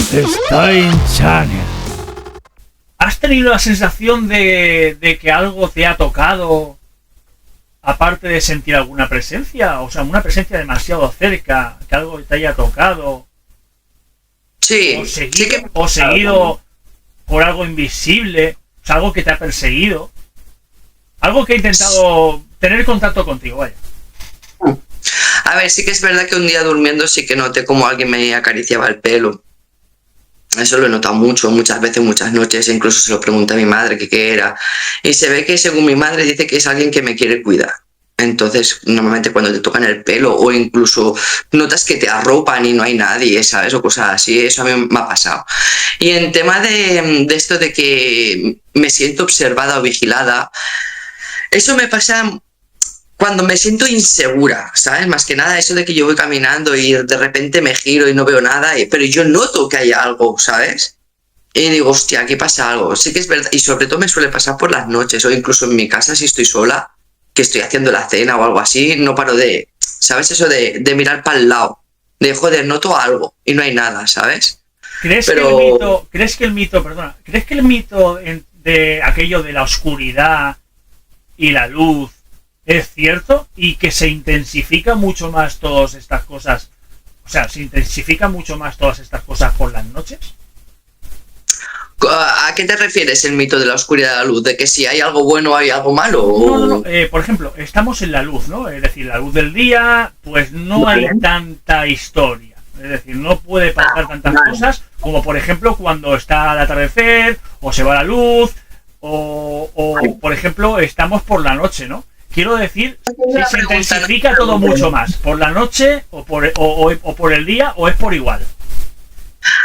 Stein Channel. ¿Has tenido la sensación de que algo te ha tocado, aparte de sentir alguna presencia? O sea, una presencia demasiado cerca, que algo te haya tocado. Sí, O seguido por algo invisible, o sea, algo que te ha perseguido. Algo que ha intentado tener contacto contigo, vaya. A ver, sí que es verdad que un día durmiendo sí que noté como alguien me acariciaba el pelo. Eso lo he notado mucho, muchas veces, muchas noches, incluso se lo pregunté a mi madre que qué era. Y se ve que según mi madre dice que es alguien que me quiere cuidar. Entonces, normalmente cuando te tocan el pelo o incluso notas que te arropan y no hay nadie, ¿sabes? O cosas así, eso a mí me ha pasado. Y en tema de esto de que me siento observada o vigilada, eso me pasa cuando me siento insegura, ¿sabes? Más que nada eso de que yo voy caminando y de repente me giro y no veo nada, pero yo noto que hay algo, ¿sabes? Y digo, hostia, aquí pasa algo. Sí que es verdad, y sobre todo me suele pasar por las noches, o incluso en mi casa si estoy sola, que estoy haciendo la cena o algo así, no paro de, ¿sabes? Eso de mirar para el lado, de joder, noto algo y no hay nada, ¿sabes? ¿Crees que el mito de aquello de la oscuridad y la luz es cierto y que se intensifica mucho más todas estas cosas? O sea, ¿se intensifica mucho más todas estas cosas por las noches? ¿A qué te refieres el mito de la oscuridad y la luz? ¿De que si hay algo bueno hay algo malo? No. Por ejemplo, estamos en la luz, ¿no? Es decir, la luz del día, pues no hay tanta historia. Es decir, no puede pasar tantas cosas como, por ejemplo, cuando está al atardecer o se va la luz o por ejemplo, estamos por la noche, ¿no? Quiero decir, si se intensifica todo mucho más, ¿por la noche o por el día o es por igual?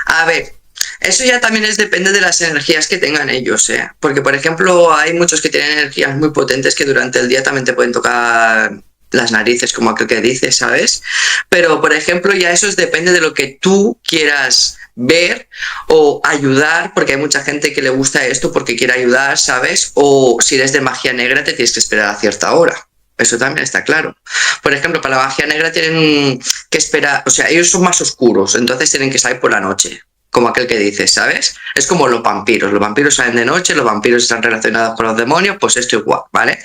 A ver, eso ya también depende de las energías que tengan ellos, ¿eh? Porque, por ejemplo, hay muchos que tienen energías muy potentes que durante el día también te pueden tocar las narices, como aquel que dice, ¿sabes? Pero, por ejemplo, ya eso depende de lo que tú quieras ver o ayudar, porque hay mucha gente que le gusta esto porque quiere ayudar, ¿sabes? O si eres de magia negra te tienes que esperar a cierta hora. Eso también está claro. Por ejemplo, para la magia negra tienen que esperar, o sea, ellos son más oscuros, entonces tienen que salir por la noche, como aquel que dice, ¿sabes? Es como los vampiros salen de noche, los vampiros están relacionados con los demonios, pues esto igual, ¿vale?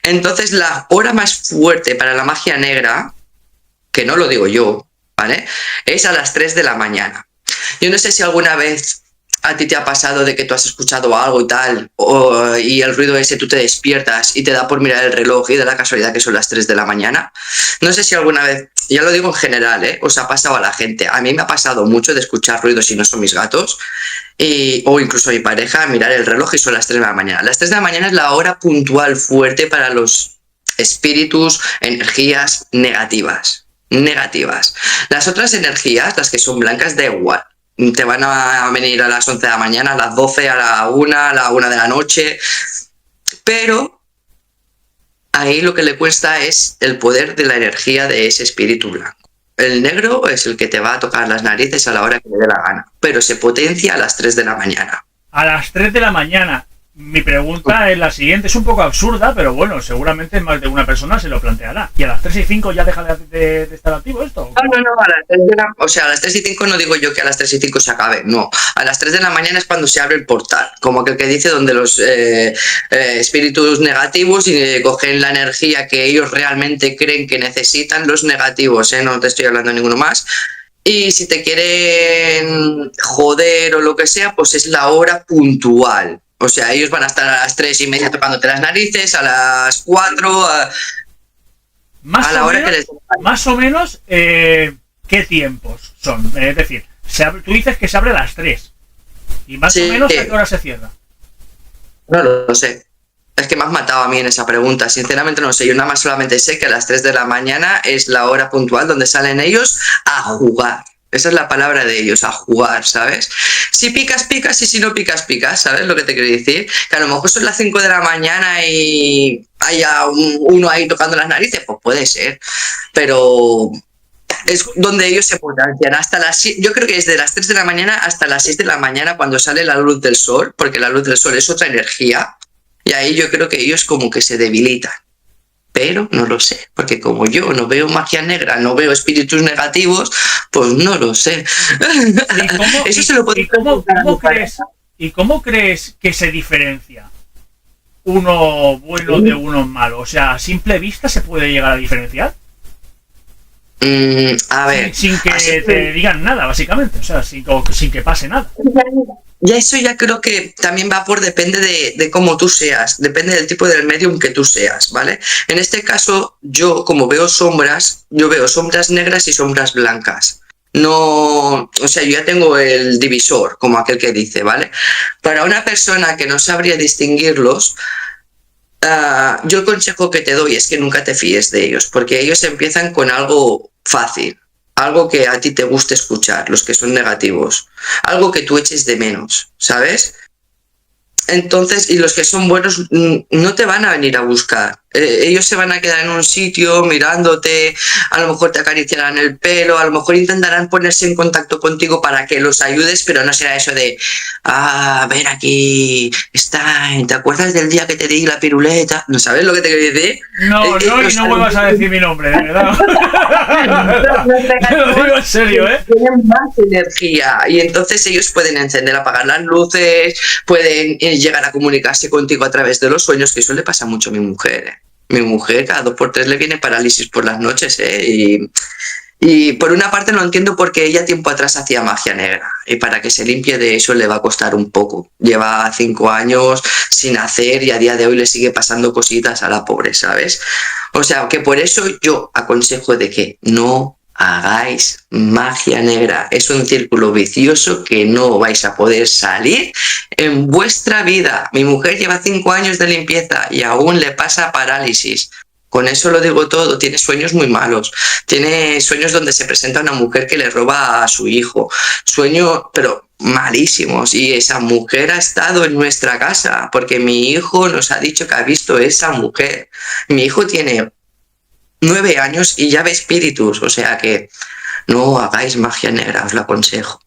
Entonces la hora más fuerte para la magia negra, que no lo digo yo, ¿vale? Es a las 3 de la mañana. Yo no sé si alguna vez a ti te ha pasado de que tú has escuchado algo y tal, y el ruido ese tú te despiertas y te da por mirar el reloj y da la casualidad que son las 3 de la mañana. No sé si alguna vez, ya lo digo en general, os ha pasado a la gente. A mí me ha pasado mucho de escuchar ruidos y no son mis gatos, o incluso mi pareja, mirar el reloj y son las 3 de la mañana. Las 3 de la mañana es la hora puntual fuerte para los espíritus, energías negativas. Las otras energías, las que son blancas, da igual. Te van a venir a las 11 de la mañana, a las 12, a la 1 de la noche. Pero ahí lo que le cuesta es el poder de la energía de ese espíritu blanco. El negro es el que te va a tocar las narices a la hora que le dé la gana, pero se potencia a las 3 de la mañana. A las 3 de la mañana. Mi pregunta es la siguiente, es un poco absurda, pero bueno, seguramente más de una persona se lo planteará. ¿Y a las 3 y 5 ya deja de estar activo esto? No, a las 3 y 5 no digo yo que a las 3 y 5 se acabe, no. A las 3 de la mañana es cuando se abre el portal, como aquel que dice donde los espíritus negativos cogen la energía que ellos realmente creen que necesitan, los negativos, no te estoy hablando de ninguno más. Y si te quieren joder o lo que sea, pues es la hora puntual. O sea, ellos van a estar a las 3:30 tocándote las narices, a las 4, a la hora que les... Más o menos, ¿qué tiempos son? Es decir, tú dices que se abre a las 3. ¿Y más o menos a qué hora se cierra? No lo sé. Es que me has matado a mí en esa pregunta. Sinceramente no sé. Yo nada más solamente sé que a las 3 de la mañana es la hora puntual donde salen ellos a jugar. Esa es la palabra de ellos, a jugar, ¿sabes? Si picas, picas, y si no picas, picas, ¿sabes lo que te quiero decir? Que a lo mejor son las 5 de la mañana y haya uno ahí tocando las narices, pues puede ser, pero es donde ellos se potencian hasta las 6, yo creo que es de las 3 de la mañana hasta las 6 de la mañana cuando sale la luz del sol, porque la luz del sol es otra energía, y ahí yo creo que ellos como que se debilitan. Pero no lo sé, porque como yo no veo magia negra, no veo espíritus negativos, Pues no lo sé. Eso se lo puedo ¿Y cómo crees que se diferencia uno bueno de uno malo? O sea, a simple vista se puede llegar a diferenciar. A ver. Sin que te digan nada, básicamente. O sea, sin que pase nada. Ya eso ya creo que también va depende de cómo tú seas, depende del tipo del medium que tú seas, ¿vale? En este caso, yo como veo sombras negras y sombras blancas. No, o sea, yo ya tengo el divisor, como aquel que dice, ¿vale? Para una persona que no sabría distinguirlos, yo el consejo que te doy es que nunca te fíes de ellos, porque ellos empiezan con algo fácil, algo que a ti te guste escuchar, los que son negativos, algo que tú eches de menos, ¿sabes? Entonces, y los que son buenos no te van a venir a buscar. Ellos se van a quedar en un sitio mirándote, a lo mejor te acariciarán el pelo, a lo mejor intentarán ponerse en contacto contigo para que los ayudes, pero no será eso de, ven aquí, ¿te acuerdas del día que te di la piruleta? ¿No sabes lo que te quiero decir? No, y no vuelvas a decir mi nombre, de verdad. Te lo digo en serio, ¿eh? Tienen más energía y entonces ellos pueden encender, apagar las luces, pueden llegar a comunicarse contigo a través de los sueños, que eso le pasa mucho a mi mujer, ¿eh? Mi mujer cada 2 por 3 le viene parálisis por las noches, ¿eh? Y por una parte no entiendo por qué ella tiempo atrás hacía magia negra y para que se limpie de eso le va a costar un poco. Lleva 5 años sin hacer y a día de hoy le sigue pasando cositas a la pobre, ¿sabes? O sea, que por eso yo aconsejo de que no hagáis magia negra. Es un círculo vicioso que no vais a poder salir en vuestra vida. Mi mujer lleva 5 años de limpieza y aún le pasa parálisis. Con eso lo digo todo. Tiene sueños muy malos. Tiene sueños donde se presenta una mujer que le roba a su hijo. Sueños, pero malísimos. Y esa mujer ha estado en nuestra casa porque mi hijo nos ha dicho que ha visto esa mujer. Mi hijo tiene 9 años y ya ve espíritus, o sea que no hagáis magia negra, os lo aconsejo.